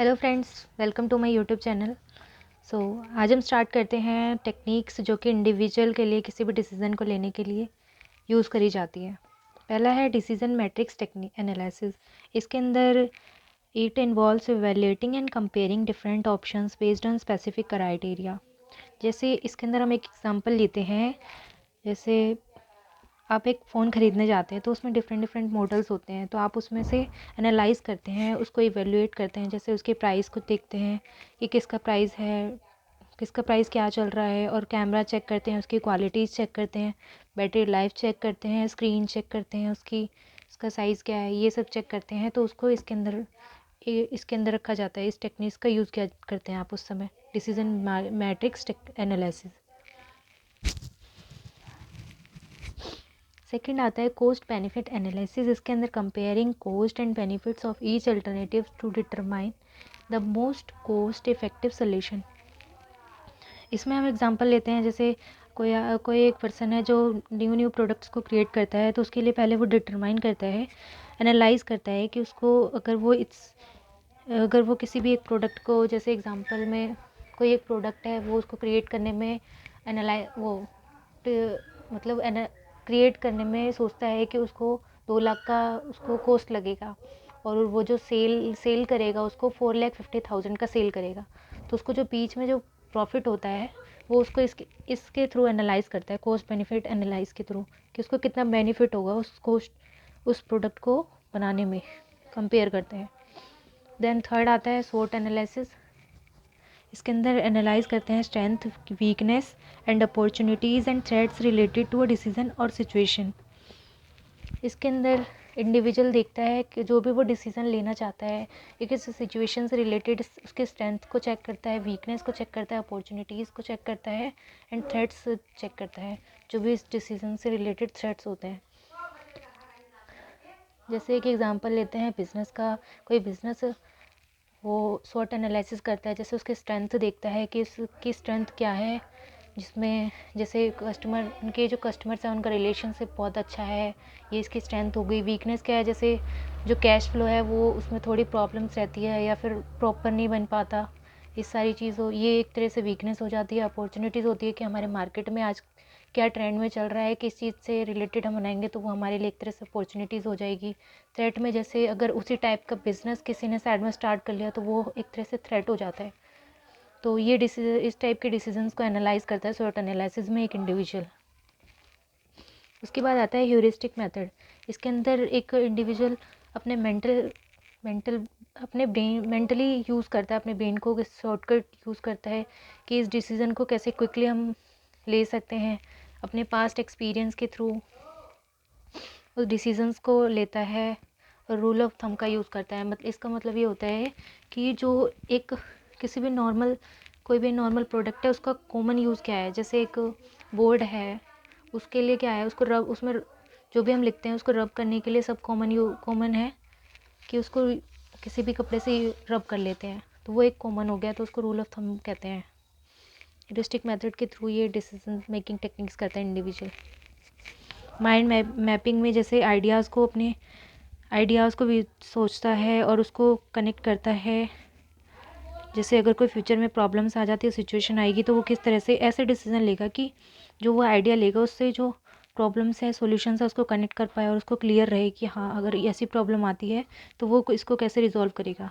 Hello friends, welcome to my YouTube channel. आज हम start करते हैं टेक्निक्स जो कि इंडिविजुअल के लिए किसी भी डिसीजन को लेने के लिए यूज़ करी जाती है। पहला है डिसीजन मैट्रिक्स टेक्निक एनालिसिस। इसके अंदर it involves evaluating and comparing different options based on specific criteria. जैसे इसके अंदर हम एक एग्जांपल लेते हैं। जैसे आप एक फ़ोन ख़रीदने जाते हैं तो उसमें डिफरेंट डिफरेंट मॉडल्स होते हैं, तो आप उसमें से एनालाइज़ करते हैं, उसको इवैल्यूएट करते हैं। जैसे उसके प्राइस को देखते हैं कि किसका प्राइस है, किसका प्राइस क्या चल रहा है, और कैमरा चेक करते हैं, उसकी क्वालिटीज़ चेक करते हैं, बैटरी लाइफ चेक करते हैं, स्क्रीन चेक करते हैं, उसका साइज़ क्या है, ये सब चेक करते हैं। तो उसको इसके अंदर रखा जाता है। इस टेक्निक्स का यूज़ क्या करते हैं आप उस समय, डिसीजन मैट्रिक्स एनालिसिस। सेकंड आता है कॉस्ट बेनिफिट एनालिसिस। इसके अंदर comparing cost and benefits of each alternative to determine the most cost effective solution. इसमें हम एग्जांपल लेते हैं। जैसे कोई एक पर्सन है जो न्यू न्यू प्रोडक्ट्स को क्रिएट करता है, तो उसके लिए पहले वो डिटरमाइन करता है, एनालाइज करता है कि उसको अगर वो किसी भी एक प्रोडक्ट को, जैसे एग्जांपल में कोई एक प्रोडक्ट है, वो उसको क्रिएट करने में एनालाइज वो मतलब क्रिएट करने में सोचता है कि उसको 2 लाख का उसको कॉस्ट लगेगा, और वो जो सेल करेगा उसको 4,50,000 का सेल करेगा। तो उसको जो बीच में जो प्रॉफिट होता है वो उसको इसके थ्रू एनालाइज करता है, कॉस्ट बेनिफिट एनालाइज के थ्रू, कि उसको कितना बेनिफिट होगा उस प्रोडक्ट को बनाने में, कंपेयर करते हैं। देन थर्ड आता है स्वोट एनालिसिस। इसके अंदर एनालाइज करते हैं strength, weakness and opportunities and threats related to a decision और सिचुएशन। इसके अंदर इंडिविजुअल देखता है कि जो भी वो डिसीज़न लेना चाहता है, ये किस सिचुएशन से रिलेटेड, उसके स्ट्रेंथ को चेक करता है, वीकनेस को चेक करता है, अपॉर्चुनिटीज़ को चेक करता है, एंड थ्रेट्स चेक करता है, जो भी इस डिसीज़न से रिलेटेड थ्रेट्स होते हैं। जैसे एक एग्जांपल लेते हैं बिज़नेस का। कोई बिज़नेस वो स्वॉट एनालिसिस करता है, जैसे उसके स्ट्रेंथ देखता है कि इसकी स्ट्रेंथ क्या है, जिसमें जैसे उनके जो कस्टमर्स हैं उनका रिलेशनशिप बहुत अच्छा है, ये इसकी स्ट्रेंथ हो गई। वीकनेस क्या है, जैसे जो कैश फ्लो है वो उसमें थोड़ी प्रॉब्लम्स रहती है, या फिर प्रॉपर नहीं बन पाता, इस सारी चीज़ हो, ये एक तरह से वीकनेस हो जाती है। अपॉर्चुनिटीज़ होती है कि हमारे मार्केट में आज क्या ट्रेंड में चल रहा है, किस चीज़ से रिलेटेड हम बनाएंगे तो वो हमारे लिए एक तरह से अपॉर्चुनिटीज़ हो जाएगी। थ्रेट में जैसे अगर उसी टाइप का बिज़नेस किसी ने साइड में स्टार्ट कर लिया तो वो एक तरह से थ्रेट हो जाता है। तो ये इस टाइप के डिसीजंस को एनालाइज करता है स्वॉट एनालिसिस में एक इंडिविजुअल। उसके बाद आता है ह्यूरिस्टिक मेथड। इसके अंदर एक इंडिविजुअल अपने मेंटल अपने ब्रेन मेंटली यूज़ करता है, अपने ब्रेन को शॉर्टकट यूज़ करता है कि इस डिसीज़न को कैसे क्विकली हम ले सकते हैं। अपने पास्ट एक्सपीरियंस के थ्रू उस डिसीजंस को लेता है, और रूल ऑफ थंब का यूज़ करता है। मतलब इसका मतलब ये होता है कि जो एक किसी भी कोई भी नॉर्मल प्रोडक्ट है उसका कॉमन यूज़ क्या है। जैसे एक बोर्ड है, उसके लिए क्या है, उसको रब उसमें जो भी हम लिखते हैं उसको रब करने के लिए सब कॉमन है कि उसको किसी भी कपड़े से रब कर लेते हैं, तो वो एक कॉमन हो गया, तो उसको रूल ऑफ थंब कहते हैं। ह्यूरिस्टिक मेथड के थ्रू ये डिसीजन मेकिंग टेक्निक्स करता है इंडिविजुअल। माइंड मैपिंग में जैसे अपने आइडियाज़ को भी सोचता है और उसको कनेक्ट करता है। जैसे अगर कोई फ्यूचर में प्रॉब्लम्स आ जाती है, सिचुएशन आएगी, तो वो किस तरह से ऐसे डिसीजन लेगा कि जो वो आइडिया लेगा उससे जो प्रॉब्लम्स है, सॉल्यूशंस है, उसको कनेक्ट कर पाए और उसको क्लियर रहे कि हाँ, अगर ऐसी प्रॉब्लम आती है तो वो इसको कैसे रिजॉल्व करेगा।